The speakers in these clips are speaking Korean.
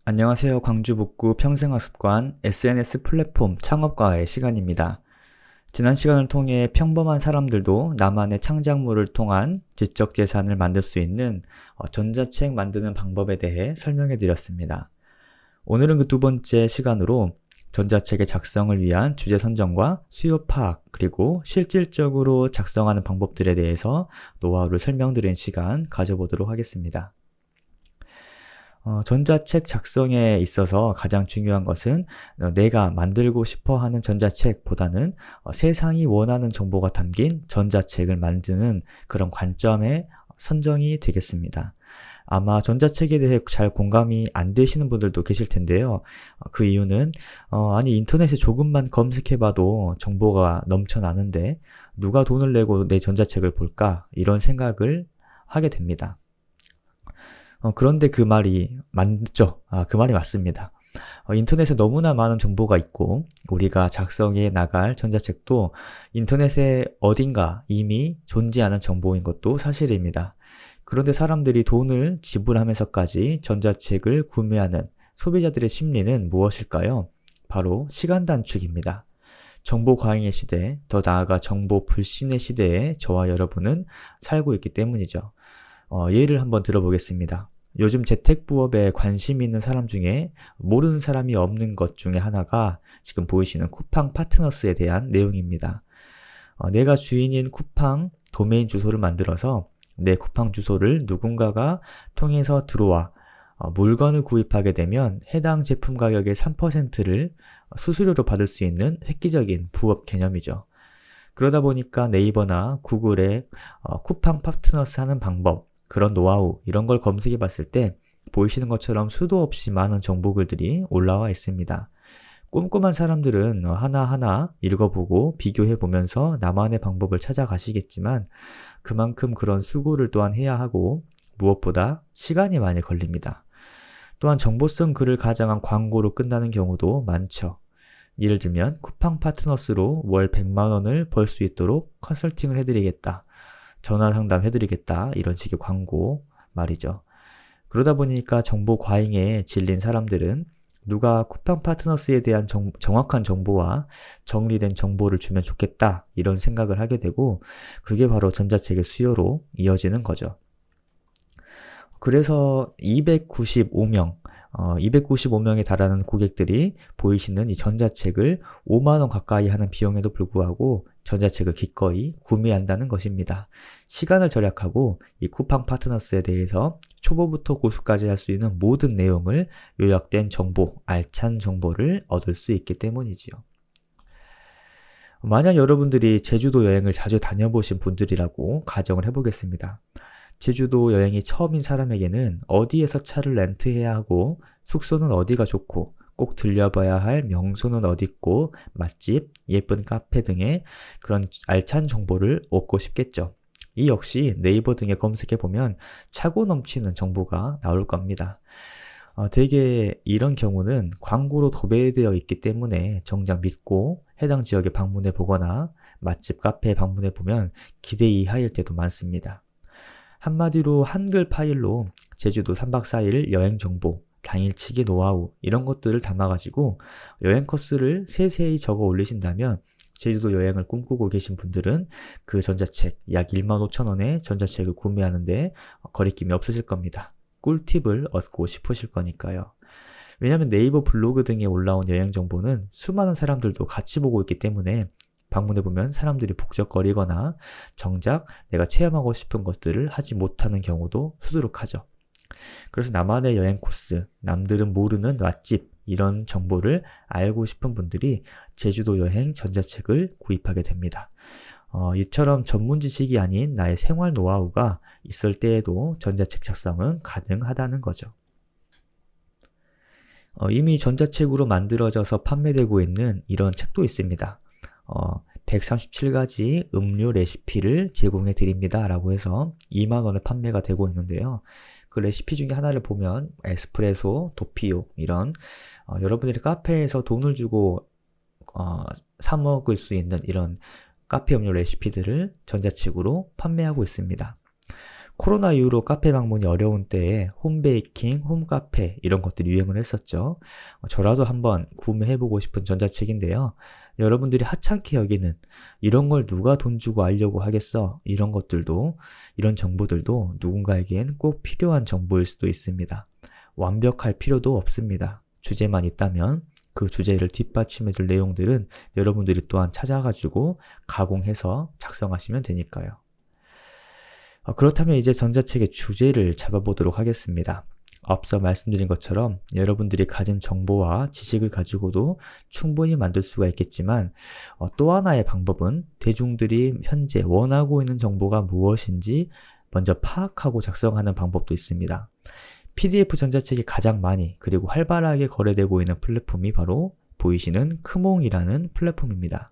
안녕하세요. 광주북구 평생학습관 SNS 플랫폼 창업과의 시간입니다. 지난 시간을 통해 평범한 사람들도 나만의 창작물을 통한 지적재산을 만들 수 있는 전자책 만드는 방법에 대해 설명해 드렸습니다. 오늘은 그 두 번째 시간으로 전자책의 작성을 위한 주제 선정과 수요 파악, 그리고 실질적으로 작성하는 방법들에 대해서 노하우를 설명드린 시간 가져보도록 하겠습니다. 전자책 작성에 있어서 가장 중요한 것은 내가 만들고 싶어 하는 전자책보다는 세상이 원하는 정보가 담긴 전자책을 만드는 그런 관점의 선정이 되겠습니다. 아마 전자책에 대해 잘 공감이 안 되시는 분들도 계실 텐데요. 그 이유는 아니 인터넷에 조금만 검색해봐도 정보가 넘쳐나는데 누가 돈을 내고 내 전자책을 볼까? 이런 생각을 하게 됩니다. 그런데 그 말이 맞죠? 그 말이 맞습니다. 인터넷에 너무나 많은 정보가 있고 우리가 작성해 나갈 전자책도 인터넷에 어딘가 이미 존재하는 정보인 것도 사실입니다. 그런데 사람들이 돈을 지불하면서까지 전자책을 구매하는 소비자들의 심리는 무엇일까요? 바로 시간 단축입니다. 정보 과잉의 시대, 더 나아가 정보 불신의 시대에 저와 여러분은 살고 있기 때문이죠. 예를 한번 들어보겠습니다. 요즘 재택부업에 관심 있는 사람 중에 모르는 사람이 없는 것 중에 하나가 지금 보이시는 쿠팡 파트너스에 대한 내용입니다. 내가 주인인 쿠팡 도메인 주소를 만들어서 내 쿠팡 주소를 누군가가 통해서 들어와 물건을 구입하게 되면 해당 제품 가격의 3%를 수수료로 받을 수 있는 획기적인 부업 개념이죠. 그러다 보니까 네이버나 구글에 쿠팡 파트너스 하는 방법, 그런 노하우, 이런 걸 검색해 봤을 때 보이시는 것처럼 수도 없이 많은 정보글들이 올라와 있습니다. 꼼꼼한 사람들은 하나하나 읽어보고 비교해보면서 나만의 방법을 찾아가시겠지만 그만큼 그런 수고를 또한 해야 하고 무엇보다 시간이 많이 걸립니다. 또한 정보성 글을 가장한 광고로 끝나는 경우도 많죠. 예를 들면 쿠팡 파트너스로 월 100만 원을 벌 수 있도록 컨설팅을 해드리겠다. 전화 상담 해드리겠다. 이런 식의 광고 말이죠. 그러다 보니까 정보 과잉에 질린 사람들은 누가 쿠팡 파트너스에 대한 정확한 정보와 정리된 정보를 주면 좋겠다. 이런 생각을 하게 되고 그게 바로 전자책의 수요로 이어지는 거죠. 그래서 295명에 달하는 고객들이 보이시는 이 전자책을 5만원 가까이 하는 비용에도 불구하고 전자책을 기꺼이 구매한다는 것입니다. 시간을 절약하고 이 쿠팡 파트너스에 대해서 초보부터 고수까지 할 수 있는 모든 내용을 요약된 정보, 알찬 정보를 얻을 수 있기 때문이지요. 만약 여러분들이 제주도 여행을 자주 다녀보신 분들이라고 가정을 해보겠습니다. 제주도 여행이 처음인 사람에게는 어디에서 차를 렌트해야 하고 숙소는 어디가 좋고 꼭 들려봐야 할 명소는 어디 있고 맛집, 예쁜 카페 등의 그런 알찬 정보를 얻고 싶겠죠. 이 역시 네이버 등에 검색해보면 차고 넘치는 정보가 나올 겁니다. 대개 이런 경우는 광고로 도배되어 있기 때문에 정작 믿고 해당 지역에 방문해 보거나 맛집 카페에 방문해 보면 기대 이하일 때도 많습니다. 한마디로 한글 파일로 제주도 3박 4일 여행 정보, 당일치기 노하우 이런 것들을 담아가지고 여행 코스를 세세히 적어 올리신다면 제주도 여행을 꿈꾸고 계신 분들은 그 전자책 약 15,000원의 전자책을 구매하는데 거리낌이 없으실 겁니다. 꿀팁을 얻고 싶으실 거니까요. 왜냐하면 네이버 블로그 등에 올라온 여행 정보는 수많은 사람들도 같이 보고 있기 때문에 방문해보면 사람들이 북적거리거나 정작 내가 체험하고 싶은 것들을 하지 못하는 경우도 수두룩하죠. 그래서 나만의 여행 코스, 남들은 모르는 맛집 이런 정보를 알고 싶은 분들이 제주도 여행 전자책을 구입하게 됩니다. 이처럼 전문 지식이 아닌 나의 생활 노하우가 있을 때에도 전자책 작성은 가능하다는 거죠. 이미 전자책으로 만들어져서 판매되고 있는 이런 책도 있습니다. 137가지 음료 레시피를 제공해 드립니다 라고 해서 2만원에 판매가 되고 있는데요. 그 레시피 중에 하나를 보면 에스프레소, 도피오 이런 여러분들이 카페에서 돈을 주고 사 먹을 수 있는 이런 카페 음료 레시피들을 전자책으로 판매하고 있습니다. 코로나 이후로 카페 방문이 어려운 때에 홈베이킹, 홈카페 이런 것들이 유행을 했었죠. 저라도 한번 구매해보고 싶은 전자책인데요. 여러분들이 하찮게 여기는 이런 걸 누가 돈 주고 알려고 하겠어? 이런 것들도, 이런 정보들도 누군가에겐 꼭 필요한 정보일 수도 있습니다. 완벽할 필요도 없습니다. 주제만 있다면 그 주제를 뒷받침해줄 내용들은 여러분들이 또한 찾아가지고 가공해서 작성하시면 되니까요. 그렇다면 이제 전자책의 주제를 잡아보도록 하겠습니다. 앞서 말씀드린 것처럼 여러분들이 가진 정보와 지식을 가지고도 충분히 만들 수가 있겠지만 또 하나의 방법은 대중들이 현재 원하고 있는 정보가 무엇인지 먼저 파악하고 작성하는 방법도 있습니다. PDF 전자책이 가장 많이 그리고 활발하게 거래되고 있는 플랫폼이 바로 보이시는 크몽이라는 플랫폼입니다.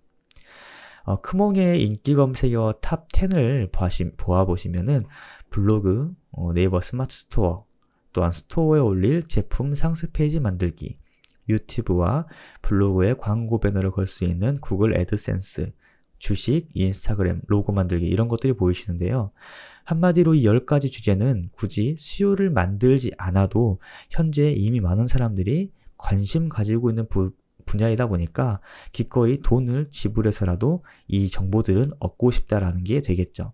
크몽의 인기 검색어 탑 10을 보아보시면은 블로그, 네이버 스마트 스토어, 또한 스토어에 올릴 제품 상세 페이지 만들기, 유튜브와 블로그에 광고 배너를 걸 수 있는 구글 애드센스, 주식, 인스타그램, 로고 만들기 이런 것들이 보이시는데요. 한마디로 이 10가지 주제는 굳이 수요를 만들지 않아도 현재 이미 많은 사람들이 관심 가지고 있는 분야이다 보니까 기꺼이 돈을 지불해서라도 이 정보들은 얻고 싶다라는 게 되겠죠.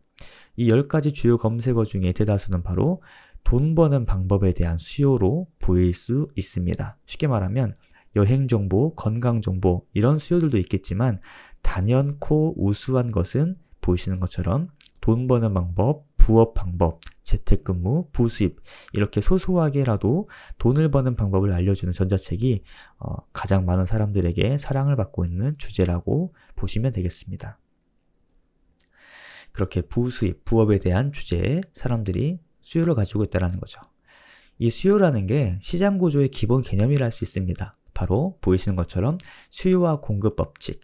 이 10가지 주요 검색어 중에 대다수는 바로 돈 버는 방법에 대한 수요로 보일 수 있습니다. 쉽게 말하면 여행 정보, 건강 정보 이런 수요들도 있겠지만 단연코 우수한 것은 보이시는 것처럼 돈 버는 방법, 부업 방법, 재택근무, 부수입 이렇게 소소하게라도 돈을 버는 방법을 알려주는 전자책이 가장 많은 사람들에게 사랑을 받고 있는 주제라고 보시면 되겠습니다. 그렇게 부수입, 부업에 대한 주제에 사람들이 수요를 가지고 있다는 거죠. 이 수요라는 게 시장 구조의 기본 개념이라 할 수 있습니다. 바로 보이시는 것처럼 수요와 공급 법칙.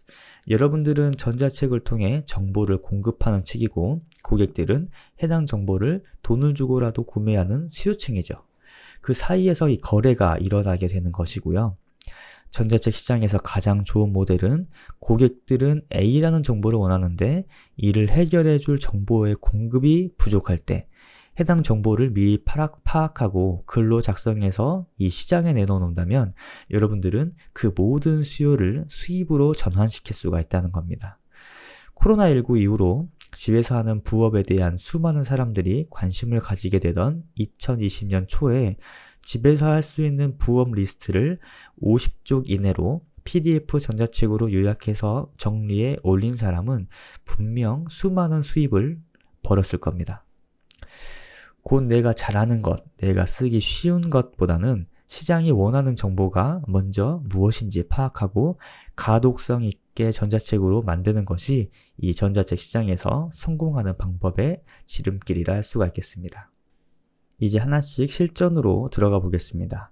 여러분들은 전자책을 통해 정보를 공급하는 책이고 고객들은 해당 정보를 돈을 주고라도 구매하는 수요층이죠. 그 사이에서 이 거래가 일어나게 되는 것이고요. 전자책 시장에서 가장 좋은 모델은 고객들은 A라는 정보를 원하는데 이를 해결해 줄 정보의 공급이 부족할 때 해당 정보를 미리 파악하고 글로 작성해서 이 시장에 내놓는다면 여러분들은 그 모든 수요를 수입으로 전환시킬 수가 있다는 겁니다. 코로나19 이후로 집에서 하는 부업에 대한 수많은 사람들이 관심을 가지게 되던 2020년 초에 집에서 할 수 있는 부업 리스트를 50쪽 이내로 PDF 전자책으로 요약해서 정리해 올린 사람은 분명 수많은 수입을 벌었을 겁니다. 곧 내가 잘하는 것, 내가 쓰기 쉬운 것보다는 시장이 원하는 정보가 먼저 무엇인지 파악하고 가독성 있게 전자책으로 만드는 것이 이 전자책 시장에서 성공하는 방법의 지름길이라 할 수가 있겠습니다. 이제 하나씩 실전으로 들어가 보겠습니다.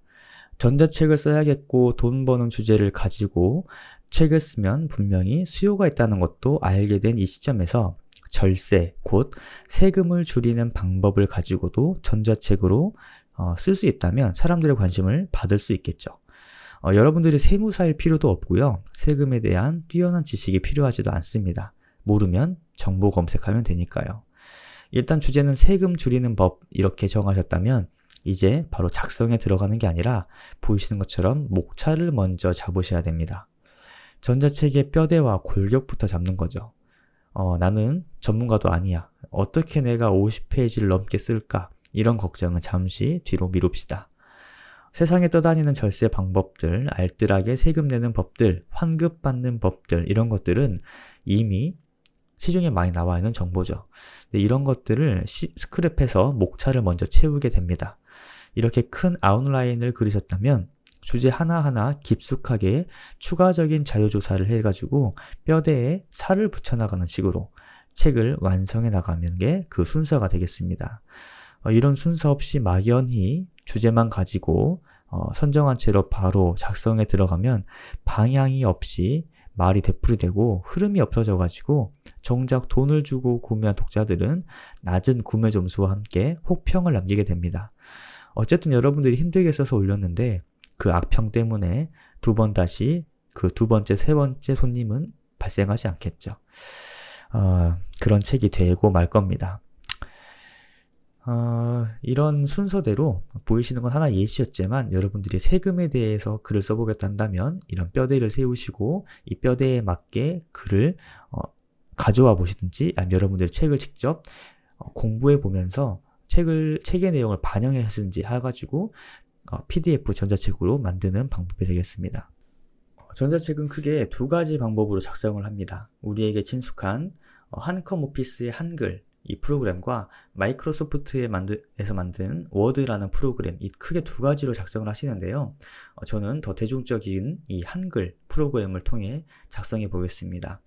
전자책을 써야겠고 돈 버는 주제를 가지고 책을 쓰면 분명히 수요가 있다는 것도 알게 된 이 시점에서 절세, 곧 세금을 줄이는 방법을 가지고도 전자책으로 쓸 수 있다면 사람들의 관심을 받을 수 있겠죠. 여러분들이 세무사일 필요도 없고요. 세금에 대한 뛰어난 지식이 필요하지도 않습니다. 모르면 정보 검색하면 되니까요. 일단 주제는 세금 줄이는 법 이렇게 정하셨다면 이제 바로 작성에 들어가는 게 아니라 보이시는 것처럼 목차를 먼저 잡으셔야 됩니다. 전자책의 뼈대와 골격부터 잡는 거죠. 나는 전문가도 아니야. 어떻게 내가 50페이지를 넘게 쓸까? 이런 걱정은 잠시 뒤로 미룹시다. 세상에 떠다니는 절세 방법들, 알뜰하게 세금 내는 법들, 환급 받는 법들 이런 것들은 이미 시중에 많이 나와 있는 정보죠. 이런 것들을 스크랩해서 목차를 먼저 채우게 됩니다. 이렇게 큰 아웃라인을 그리셨다면 주제 하나하나 깊숙하게 추가적인 자료조사를 해가지고 뼈대에 살을 붙여나가는 식으로 책을 완성해 나가는 게 그 순서가 되겠습니다. 이런 순서 없이 막연히 주제만 가지고 선정한 채로 바로 작성에 들어가면 방향이 없이 말이 되풀이되고 흐름이 없어져가지고 정작 돈을 주고 구매한 독자들은 낮은 구매 점수와 함께 혹평을 남기게 됩니다. 어쨌든 여러분들이 힘들게 써서 올렸는데 그 악평 때문에 두 번 다시 그 두 번째, 세 번째 손님은 발생하지 않겠죠. 그런 책이 되고 말 겁니다. 이런 순서대로 보이시는 건 하나 예시였지만 여러분들이 세금에 대해서 글을 써보겠다 한다면 이런 뼈대를 세우시고 이 뼈대에 맞게 글을 가져와 보시든지 아니면 여러분들이 책을 직접 공부해 보면서 책의 내용을 반영해 하시든지 해가지고 PDF 전자책으로 만드는 방법이 되겠습니다. 전자책은 크게 두 가지 방법으로 작성을 합니다. 우리에게 친숙한 한컴 오피스의 한글 이 프로그램과 마이크로소프트에서 만든 워드라는 프로그램 이 크게 두 가지로 작성을 하시는데요. 저는 더 대중적인 이 한글 프로그램을 통해 작성해 보겠습니다.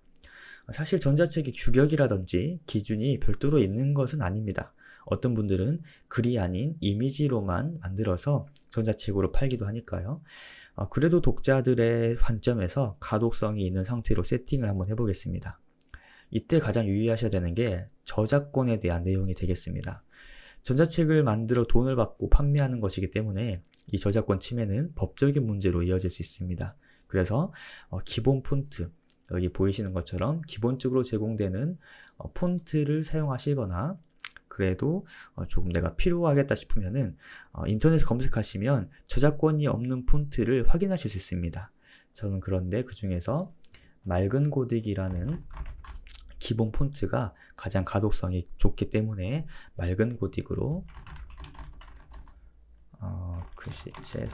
사실 전자책의 규격이라든지 기준이 별도로 있는 것은 아닙니다. 어떤 분들은 글이 아닌 이미지로만 만들어서 전자책으로 팔기도 하니까요. 그래도 독자들의 관점에서 가독성이 있는 상태로 세팅을 한번 해보겠습니다. 이때 가장 유의하셔야 되는 게 저작권에 대한 내용이 되겠습니다. 전자책을 만들어 돈을 받고 판매하는 것이기 때문에 이 저작권 침해는 법적인 문제로 이어질 수 있습니다. 그래서 기본 폰트, 여기 보이시는 것처럼 기본적으로 제공되는 폰트를 사용하시거나 그래도 조금 내가 필요하겠다 싶으면은 인터넷에 검색하시면 저작권이 없는 폰트를 확인하실 수 있습니다. 저는 그런데 그 중에서 맑은 고딕이라는 기본 폰트가 가장 가독성이 좋기 때문에 맑은 고딕으로 글씨체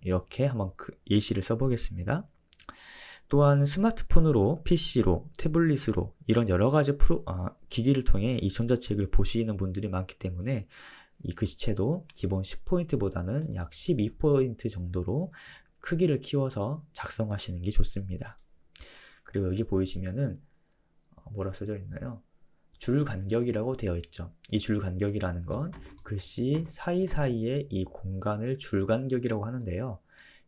이렇게 한번 예시를 써보겠습니다. 또한 스마트폰으로, PC로, 태블릿으로 이런 여러가지 기기를 통해 이 전자책을 보시는 분들이 많기 때문에 이 글씨체도 기본 10포인트보다는 약 12포인트 정도로 크기를 키워서 작성하시는 게 좋습니다. 그리고 여기 보이시면은 뭐라 써져 있나요? 줄 간격이라고 되어 있죠. 이 줄 간격이라는 건 글씨 사이사이의 이 공간을 줄 간격이라고 하는데요.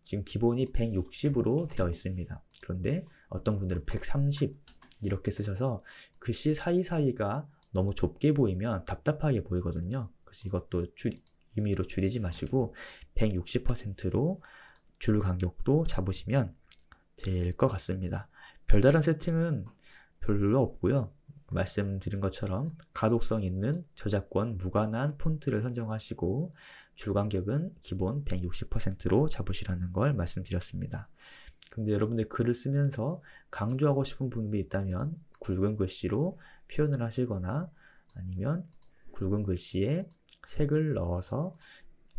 지금 기본이 160으로 되어 있습니다. 그런데 어떤 분들은 130 이렇게 쓰셔서 글씨 사이사이가 너무 좁게 보이면 답답하게 보이거든요. 그래서 이것도 임의로 줄이지 마시고 160%로 줄 간격도 잡으시면 될 것 같습니다. 별다른 세팅은 별로 없고요. 말씀드린 것처럼 가독성 있는 저작권 무관한 폰트를 선정하시고 줄 간격은 기본 160%로 잡으시라는 걸 말씀드렸습니다. 근데 여러분들 글을 쓰면서 강조하고 싶은 부분이 있다면 굵은 글씨로 표현을 하시거나 아니면 굵은 글씨에 색을 넣어서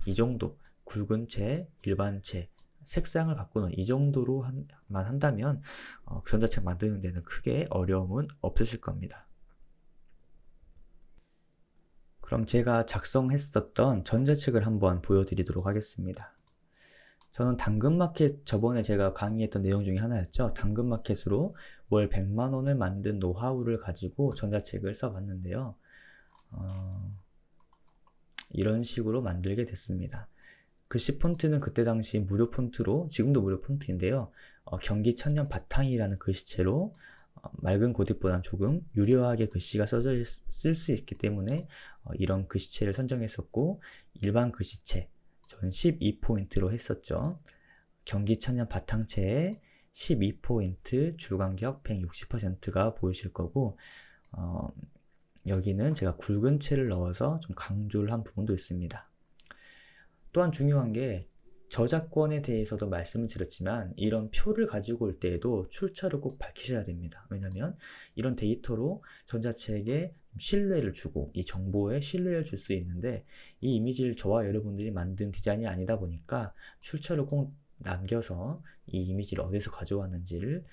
이 정도 굵은 채, 일반 채 색상을 바꾸는 이 정도로만 한다면 전자책 만드는 데는 크게 어려움은 없으실 겁니다. 그럼 제가 작성했었던 전자책을 한번 보여드리도록 하겠습니다. 저는 당근마켓 저번에 제가 강의했던 내용 중에 하나였죠. 당근마켓으로 월 100만원을 만든 노하우를 가지고 전자책을 써봤는데요. 이런 식으로 만들게 됐습니다. 글씨 폰트는 그때 당시 무료 폰트로 지금도 무료 폰트인데요. 경기 천년 바탕이라는 글씨체로 맑은 고딕보다는 조금 유려하게 글씨가 써져 쓸 수 있기 때문에 이런 글씨체를 선정했었고 일반 글씨체 전 12포인트로 했었죠. 경기 천년 바탕체에 12포인트 줄간격 160%가 보이실 거고 여기는 제가 굵은 채를 넣어서 좀 강조를 한 부분도 있습니다. 또한 중요한 게 저작권에 대해서도 말씀을 드렸지만 이런 표를 가지고 올 때에도 출처를 꼭 밝히셔야 됩니다. 왜냐하면 이런 데이터로 전자책에 신뢰를 주고 이 정보에 신뢰를 줄 수 있는데 이 이미지를 저와 여러분들이 만든 디자인이 아니다 보니까 출처를 꼭 남겨서 이 이미지를 어디서 가져왔는지를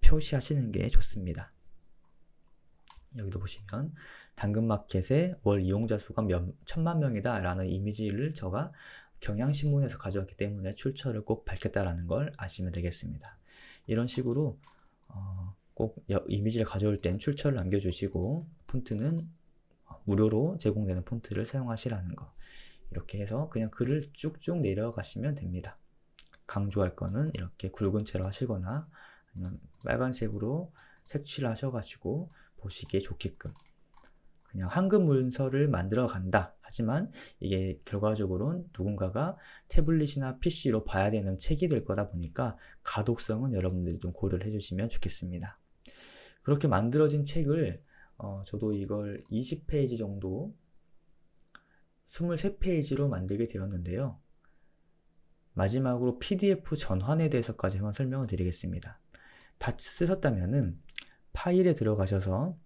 표시하시는 게 좋습니다. 여기도 보시면 당근마켓의 월 이용자 수가 1000만 명이다 라는 이미지를 제가 경향신문에서 가져왔기 때문에 출처를 꼭 밝혔다라는 걸 아시면 되겠습니다. 이런 식으로 꼭 이미지를 가져올 땐 출처를 남겨주시고 폰트는 무료로 제공되는 폰트를 사용하시라는 거 이렇게 해서 그냥 글을 쭉쭉 내려가시면 됩니다. 강조할 거는 이렇게 굵은 채로 하시거나 아니면 빨간색으로 색칠을 하셔가지고 보시기에 좋게끔 그냥 한글 문서를 만들어 간다. 하지만 이게 결과적으로는 누군가가 태블릿이나 PC로 봐야 되는 책이 될 거다 보니까 가독성은 여러분들이 좀 고려를 해주시면 좋겠습니다. 그렇게 만들어진 책을 저도 이걸 20페이지 정도 23페이지로 만들게 되었는데요. 마지막으로 PDF 전환에 대해서까지 한번 설명을 드리겠습니다. 다 쓰셨다면은 파일에 들어가셔서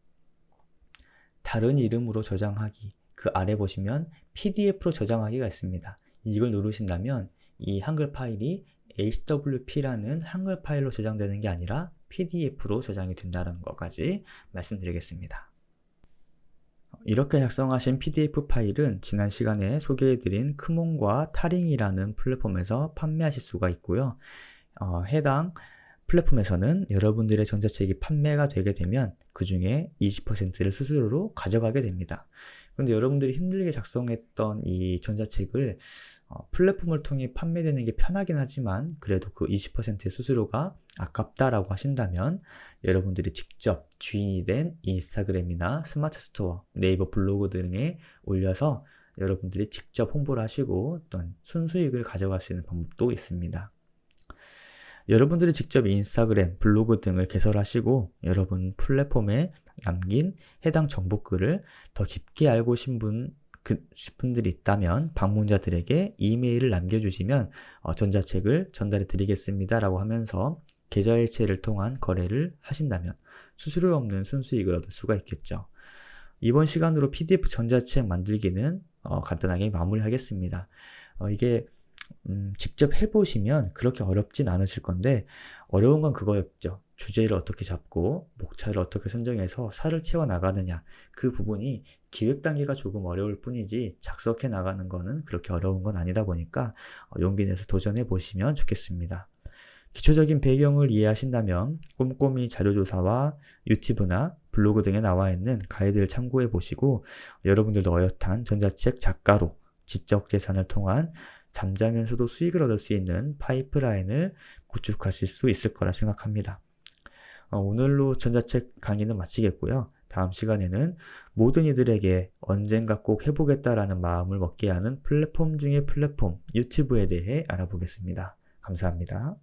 다른 이름으로 저장하기, 그 아래 보시면 PDF로 저장하기가 있습니다. 이걸 누르신다면 이 한글 파일이 HWP라는 한글 파일로 저장되는 게 아니라 PDF로 저장이 된다는 것까지 말씀드리겠습니다. 이렇게 작성하신 PDF 파일은 지난 시간에 소개해드린 크몬과 타링이라는 플랫폼에서 판매하실 수가 있고요. 해당 플랫폼에서는 여러분들의 전자책이 판매가 되게 되면 그 중에 20%를 수수료로 가져가게 됩니다. 그런데 여러분들이 힘들게 작성했던 이 전자책을 플랫폼을 통해 판매되는 게 편하긴 하지만 그래도 그 20%의 수수료가 아깝다라고 하신다면 여러분들이 직접 주인이 된 인스타그램이나 스마트 스토어, 네이버 블로그 등에 올려서 여러분들이 직접 홍보를 하시고 어떤 순수익을 가져갈 수 있는 방법도 있습니다. 여러분들이 직접 인스타그램, 블로그 등을 개설하시고 여러분 플랫폼에 남긴 해당 정보글을 더 깊게 알고 싶은 분들이 있다면 방문자들에게 이메일을 남겨주시면 전자책을 전달해 드리겠습니다 라고 하면서 계좌이체를 통한 거래를 하신다면 수수료 없는 순수익을 얻을 수가 있겠죠. 이번 시간으로 PDF 전자책 만들기는 간단하게 마무리하겠습니다. 이게 직접 해보시면 그렇게 어렵진 않으실 건데 어려운 건 그거였죠. 주제를 어떻게 잡고 목차를 어떻게 선정해서 살을 채워 나가느냐, 그 부분이 기획 단계가 조금 어려울 뿐이지 작성해 나가는 거는 그렇게 어려운 건 아니다 보니까 용기 내서 도전해 보시면 좋겠습니다. 기초적인 배경을 이해하신다면 꼼꼼히 자료조사와 유튜브나 블로그 등에 나와 있는 가이드를 참고해 보시고 여러분들도 어엿한 전자책 작가로 지적 재산을 통한 잠자면서도 수익을 얻을 수 있는 파이프라인을 구축하실 수 있을 거라 생각합니다. 오늘로 전자책 강의는 마치겠고요. 다음 시간에는 모든 이들에게 언젠가 꼭 해보겠다라는 마음을 먹게 하는 플랫폼 중의 플랫폼, 유튜브에 대해 알아보겠습니다. 감사합니다.